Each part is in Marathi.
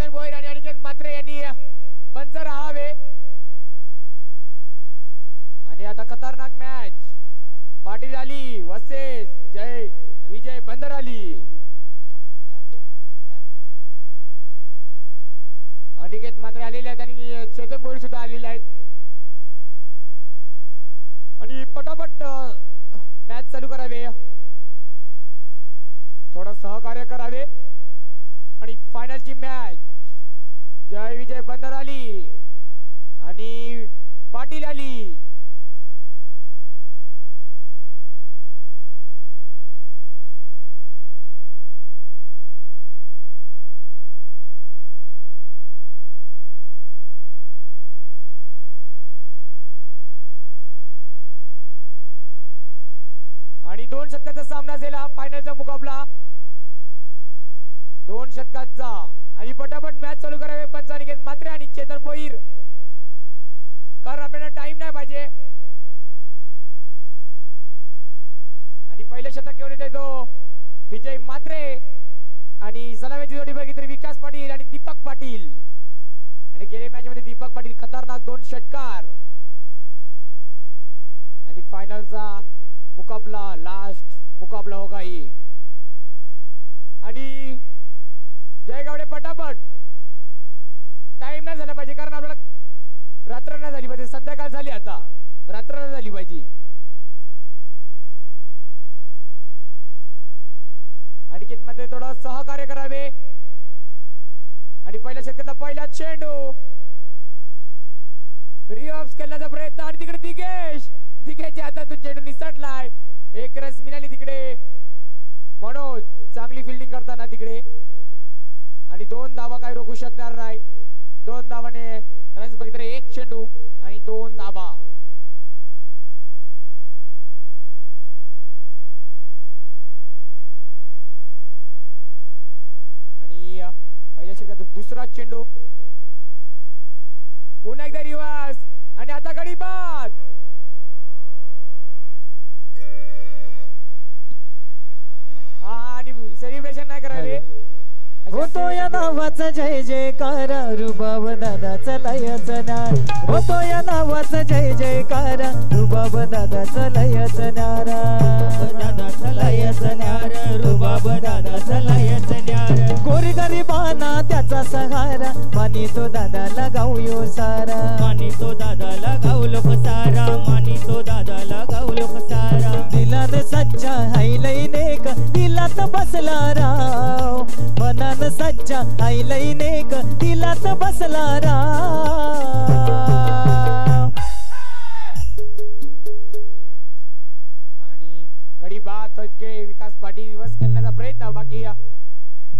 चेतन भोईर आणि अनिकेत म्हात्रे यांनी पंच राहावे आणि आता खतरनाक मॅच पाटील आली वर्सेस जय विजय बंदर आली. अनिकेत म्हात्रे आलेले आहेत आणि चेतन भोईर सुद्धा आलेले आहेत आणि पटापट मॅच चालू करावे थोडं सहकार्य करावे आणि फायनलची मॅच जय विजय बंदर आली आणि पाटील आली. आणि 2 षटकांचा सामना असेल हा फायनलचा मुकाबला 2 षटकांचा आणि पटापट मॅच चालू करावे पंच अनिकेत म्हात्रे आणि चेतन भोईर कारण आपल्याला टाइम नाही पाहिजे. आणि पहिले षटक घेऊन येते तो विजय म्हात्रे आणि सलामीची जोडी बघितली विकास पाटील आणि दीपक पाटील आणि गेल्या मॅच मध्ये दीपक पाटील खतरनाक 2 षटकार आणि फायनलचा मुकाबला लास्ट मुकाबला होगा ही आणि जयगावडे पटापट टाइम नाही झाला पाहिजे कारण आपल्याला रात्र नाही झाली पाहिजे संध्याकाळ झाली आता रात्र नाही झाली पाहिजे. अनिकेत मध्ये थोडं सहकार्य करावे आणि पहिल्या षटकातला पहिला चेंडू रिऑफ खेळण्याचा प्रयत्न आणि तिकडे दिगेच्या हातातून चेंडू निसटलाय. एक रस मिळाली तिकडे मनोज चांगली फिल्डिंग करताना तिकडे आणि 2 धावा काही रोखू शकणार नाही. 2 धावाने रन्स बघितले 1 चेंडू आणि 2 धावा. आणि पहिल्या षटकात दुसरा चेंडू पुन्हा एकदा रिवर्स आणि आता गडी बाद. आणि सेलिब्रेशन नाही करावे होतो या नावाचा जय जयकार रुबाब दादाचा लयच न्यार होतो या नावाचा जय जयकार रुबाब दादाचा लयच न्यार दादाचा लयच न्यार रुबाब दादाचा लयच न्यार गोरी गरिबांना त्याचा सहारा मानी तो दादाला गाऊ सारा मानी तो दादाला गाऊ लोक सारा मानी तो दादाला गाऊ लोक सारा दिलान सच्चा हायलई नेक दिलात बसला राव मनान सच्चा आईलई नेक दिलात बसला राव. आणि गडी बाद विकास पाटील रिवर्स खेळण्याचा प्रयत्न बाकी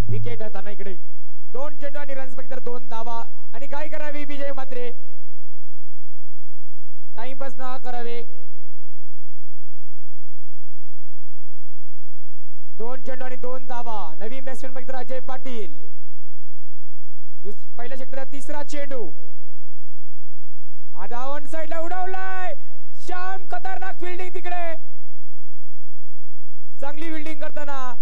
विकेट होताना इकडे 2 चेंडू आणि रन्स बघितले 2 धावा आणि काय करावी विजय म्हात्रे टाइमपास न करावे. 2 चेंडू आणि 2 धावा. नवीन बॅट्समॅन बघितला अजय पाटील. पहिल्या षटकाचा तिसरा चेंडू आता ऑन साइडला उडवलाय श्याम खतरनाक फिल्डिंग तिकडे चांगली फिल्डिंग करताना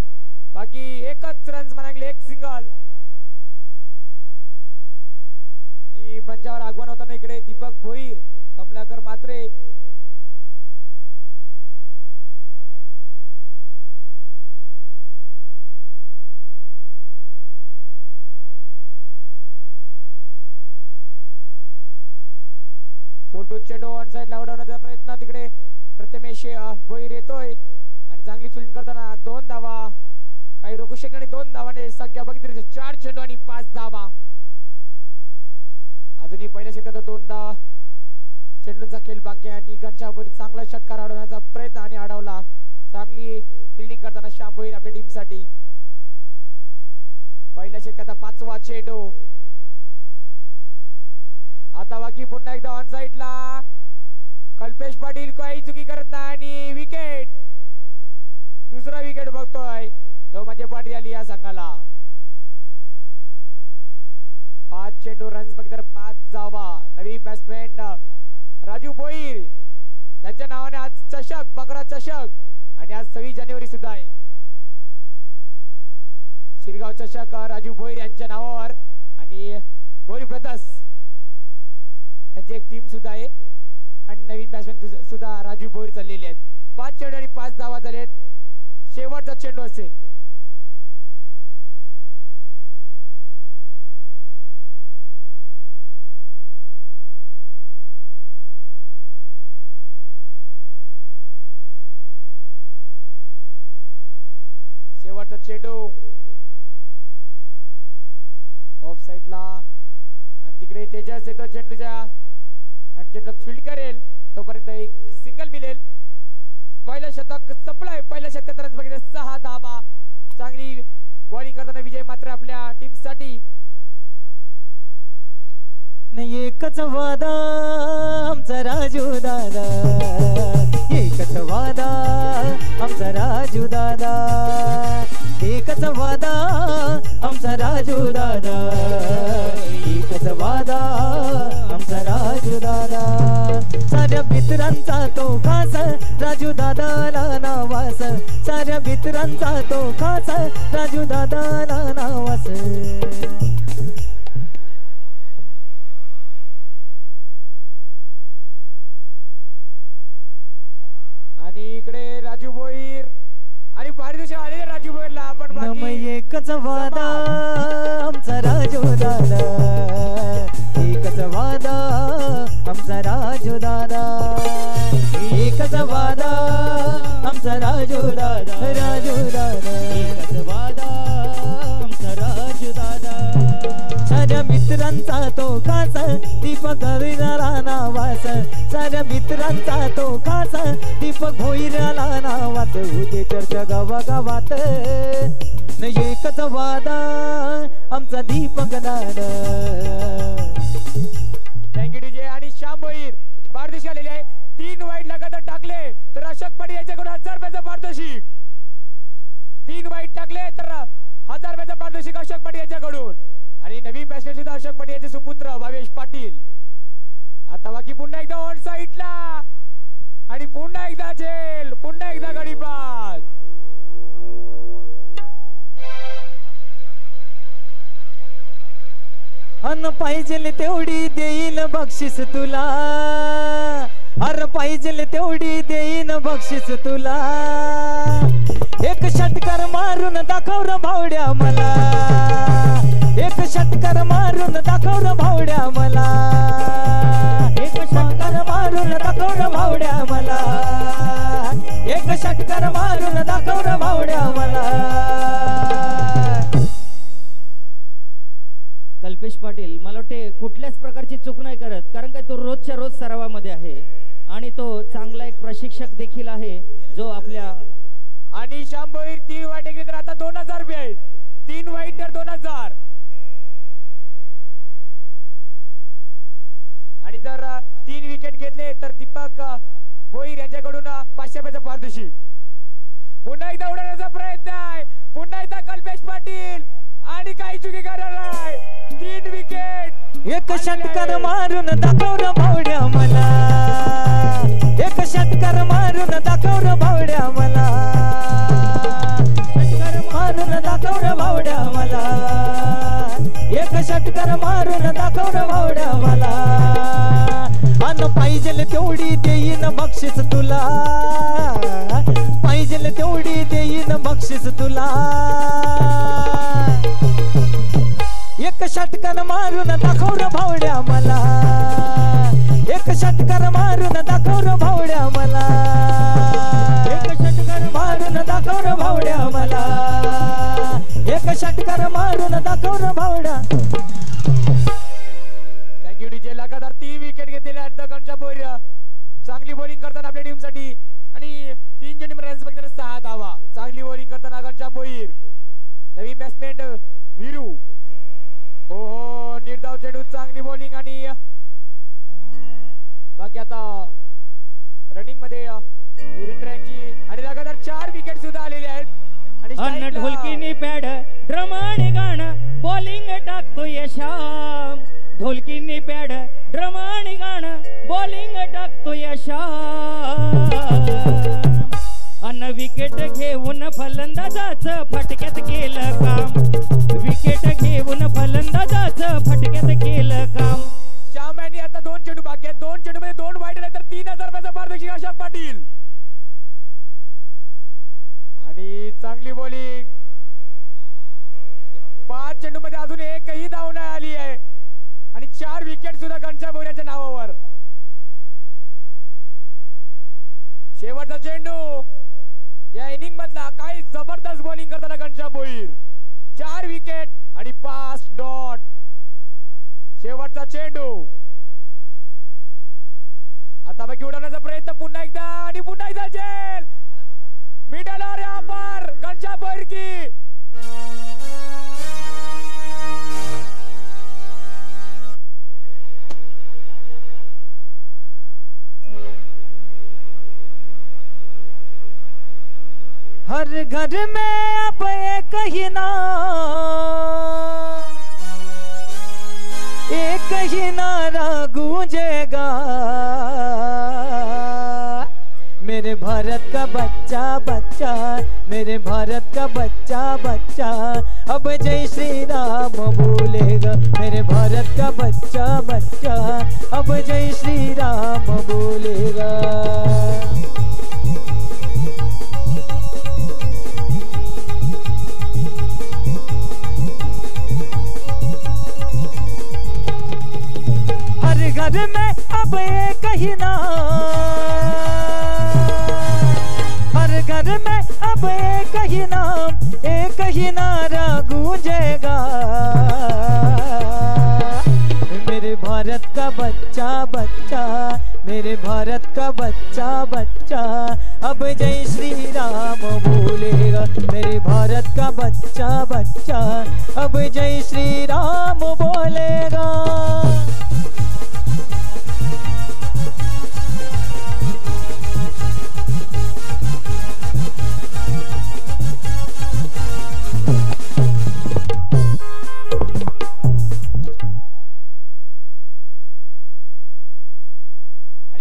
बाकी एकच रन्स म्हणाले 1 सिंगल आणि मंचावर आगमन होताना इकडे दीपक भोईर कमलाकर म्हात्रे फोटो चेंडू ऑन साइड ला उडवण्याचा प्रयत्न तिकडे प्रथमेश भोईर येतोय आणि चांगली फील्डिंग करताना 2 धावा काही रोखू शकले आणि 2 धावाने संख्या बघितली 4 चेंडू आणि 5 धावा. अजूनही पहिल्या षटकात 2 धावा चेंडूंचा खेळ बाकी आणि घनश्यामभोईर चांगला षटकार अडवण्याचा प्रयत्न आणि अडवला चांगली फील्डिंग करताना श्याम भोईर आपल्या टीम साठी. पहिल्या षटकाचा 5वा चेंडू आता बाकी पुन्हा एकदा ऑन साइडला कल्पेश पाटील काही चुकी करत नाही आणि विकेट दुसरा विकेट बघतोय तो म्हणजे पाटील आली या संघाला. 5 चेंडू रन्स बघितले 5 धावा. नवीन बॅट्समॅन राजू भोईर त्यांच्या नावाने आज चषक बकरा चषक आणि आज 26 जानेवारी सुद्धा आहे. शिरगाव चषक राजू भोईर यांच्या नावावर आणि बोरी प्रतास त्यांची एक टीम सुद्धा आहे आणि नवीन बॅट्समॅन सुद्धा राजू बोर चाललेले आहेत. 5 चेंडू आणि 5 धावा झालेत. शेवटचा चेंडू असेल. शेवटचा चेंडू ऑफ साइडला आणि तिकडे तेजस येतो चेंडूच्या आणि चेंडू फील्ड करेल तोपर्यंत एक सिंगल मिळेल. पहिलं शतक संपलंय. पहिल्या शतकात रन्स बघितले 6 धावा. चांगली बॉलिंग करताना विजय मात्र आपल्या टीम साठी. नाही एकच वादा आमचा राजू दादा, एकच वादा आमचा राजू दादा, एकच वादा आमचा राजू दादा, एकच वादा आमचा राजू दादा. साऱ्या मित्रांचा तो खास राजू दादाला नावास, साऱ्या मित्रांचा तो खास राजू दादाला नावास. आणि इकडे राजू भोईर आणि बाहेर आलेले राजू भोईरला आपण एकच वादा आमचा राजू दादा, एकच वादा आमचा राजू दादा, एकच वादा आमचा राजू दादा, राजू दादा, एकच वादा आमचा राजू दादा. साऱ्या मित्रांचा तो खास दीपक भोईराला नावास, साऱ्या मित्रांचा तो खास दीपक भोईराला नावास. होते चर्चा गावागावात एकच वादा आमचा दीपक दादा. Thank you DJ. आणि श्याम भोईर पारदर्शी आलेले आहे. 3 वाईट लगातार टाकले तर अशोक पाटील यांच्याकडून 1000 रुपयाचा पारितोषिक. 3 वाईट टाकले तर 1000 रुपयाचा पारितोषिक अशोक पाटील यांच्याकडून. आणि नवीन बॅट्समॅन सुद्धा अशोक पाटील यांचे सुपुत्र भावेश पाटील. आता बाकी पुन्हा एकदा ऑन साइडला आणि पुन्हा एकदा झेल, पुन्हा एकदा गडीपास. अन पाहिजे तेवढी देईन बक्षीस तुला, अरे पाहिजे तेवढी देईन बक्षीस तुला. एक षटकार मारून दाखव र भावड्या मला, एक षटकार मारून दाखव र भावड्या मला, एक षटकार मारून दाखव र भावड्या मला, एक षटकार मारून दाखव र भावड्या मला. कल्पेश पाटील मला वाटते कुठल्याच प्रकारची चूक नाही करत, कारण काय तो रोजच्या रोज सरावामध्ये आहे आणि तो चांगला एक प्रशिक्षक देखील आहे जो आपल्या. आणि श्याम भोईर 3 वाईट घेतले तर आता 2000 रुपये आहेत. 3 वाईट तर 2000. आणि जर 3 विकेट घेतले तर दीपक भोईर यांच्याकडून 500 रुपयाचा पारितोषिक. पुन्हा एकदा उडवण्याचा प्रयत्न आहे. पुन्हा एकदा कल्पेश पाटील आणि काही चुकी करणार नाही. 3 विकेट. एक षटकार मारून दाखव र भावड्या मला, एक षटकार मारून दाखव र भावड्या मला, षटकार मारून दाखव र भावड्या मला, एक षटकार मारून दाखव र भावड्या मला. अन पाहिजे तेवढी देईन बक्षीस तुला, पाहिजे तेवढी देईन बक्षीस तुला. एक षटकार मारून दाखव र भावड्या मला, एक षटकार मारून दाखव र भावड्या मला, एक षटकार मारून दाखव र भावड्या मला, एक षटकार मारून दाखव र भावड्या. Thank you DJ. लगातार 3 विकेट घेतलेल्या आहेत दगनच्या भोईर. चांगली बॉलिंग करताना आपल्या टीम साठी. आणि 3 चेंडू रन्स बघताना 6 धावा. चांगली बॉलिंग करताना दगनच्या भोईर. नवीन बॅट्समॅन वीरू. हो निर्धाव चेंडू, चांगली बॉलिंग. आणि बाकी आता रनिंग मध्ये वीरेंद्र यांची. आणि लगातार 4 विकेट सुद्धा आलेले आहेत. आणि ढोलकीनी पॅड ड्रमाने गाणं बॉलिंग टाकतो यशाम, ढोलकीनी पॅड ड्रमाने गाणं बॉलिंग टाकतो यशाम. अन विकेट घेऊन फलंदाजाचं फटक्यात केलं काम, विकेट घेऊन फलंदाजाचं घनश्याम भोईर यांच्या नावावर. शेवटचा चेंडू या इनिंग मधला काही जबरदस्त बॉलिंग करताना घनश्याम भोईर. 4 विकेट आणि 5 डॉट. शेवटचा चेंडू आता बाकी उडवण्याचा प्रयत्न पुन्हा एकदा आणि पुन्हा एकदा झेल. मिडल और यहाँ पर घनश्याम भोईर की हर घर में अब एक ही नारा गूंजेगा, मेरे भारत का बच्चा बच्चा, मेरे भारत का बच्चा बच्चा अब जय श्री राम बोलेगा, मेरे भारत का बच्चा बच्चा अब जय श्री राम बोलेगा. घर में अब एक ही हर घर में अब एक ही नाम, एक ही नारा गूंजेगा, मेरे भारत का बच्चा बच्चा, मेरे भारत का बच्चा बच्चा अब जय श्री राम बोलेगा, मेरे भारत का बच्चा बच्चा अब जय श्री राम बोलेगा.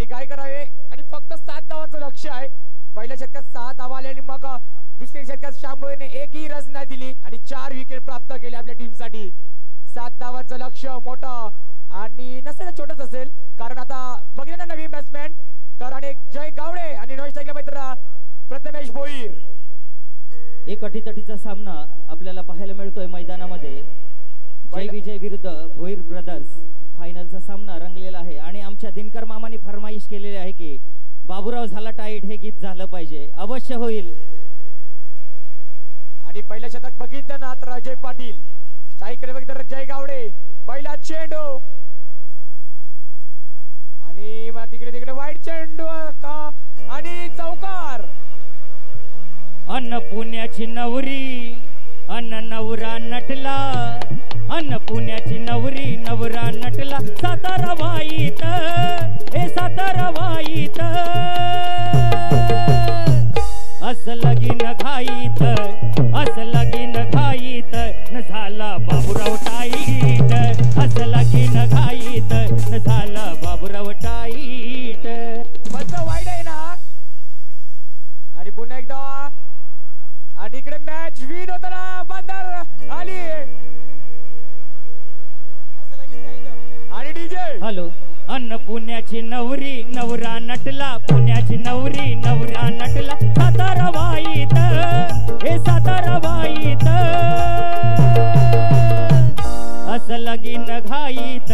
काय करावे आणि फक्त 7 धावांचं लक्ष आहे. पहिल्या षटकात 6 धावा आल्या आणि मग दुसऱ्या षटकात श्याम भोईरने एकही रन नाही दिली आणि 4 विकेट प्राप्त केले आपल्या टीमसाठी. 7 धावांचं लक्ष मोठं आणि नसेल छोटच असेल, कारण आता बघितलं ना नवीन बॅट्समॅन तर आणि जय गावडे आणि नॉन स्ट्राईकला मित्र प्रथमेश भोईर. एक अटीतटीचा सामना आपल्याला पाहायला मिळतोय मैदानामध्ये. जय विजय विरुद्ध भोईर ब्रदर्स फायनलचा सामना रंगलेला आहे आणि आमच्या दिनकर मामांनी फरमाईश केलेली आहे की बाबूराव झाला टाईट हे गीत झालं पाहिजे. अवश्य होईल. आणि पहिल्या शतक बघितलं ना तर अजय पाटील, स्ट्राईककडे बघितलं जय गावडे, पहिला चेंडू आणि मग तिकडे तिकडे वाईट चेंडू आणि चौकार. अन्न पुण्याची नवरी अन्न नवरा नटला, अन्न पुण्याची नवरी नवरा नटला, सातारा वाईत हे सातारा वाईत, असं लगीन घाईत, असं लगीन घाईत न झाला बाबूराव टाईट, असं लगीन घाईत न झाला बाबूराव टाईट. मस्त वाईट आहे ना. आणि पुन्हा एकदा आणि इकडे मॅच विन होताना बंदर आली आणि डीजे. हॅलो. अन्न पुण्याची नवरी नवरा नटला, पुण्याची नवरी नवरा नटला, सातारा वाईत हे सातारा वाईत, असं लगीन घाईत,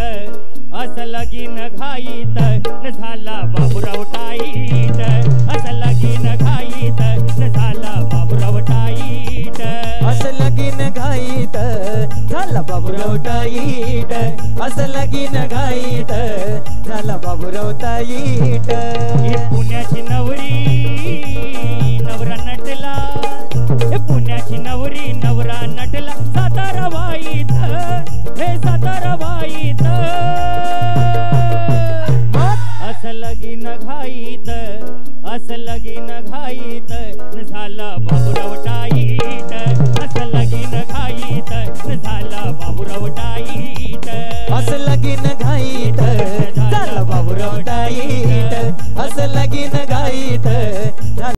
असं लगीन घाईत न झाला बाबूराव टाईट, असं लगीन घाईत न झाला बाबूराव टाईट, असं लगीन घाईत झाला बाबूराव टाईट, असं लगीन घाईत झाला बाबूराव टाईट. पुण्याची नवरी नवरा नटला,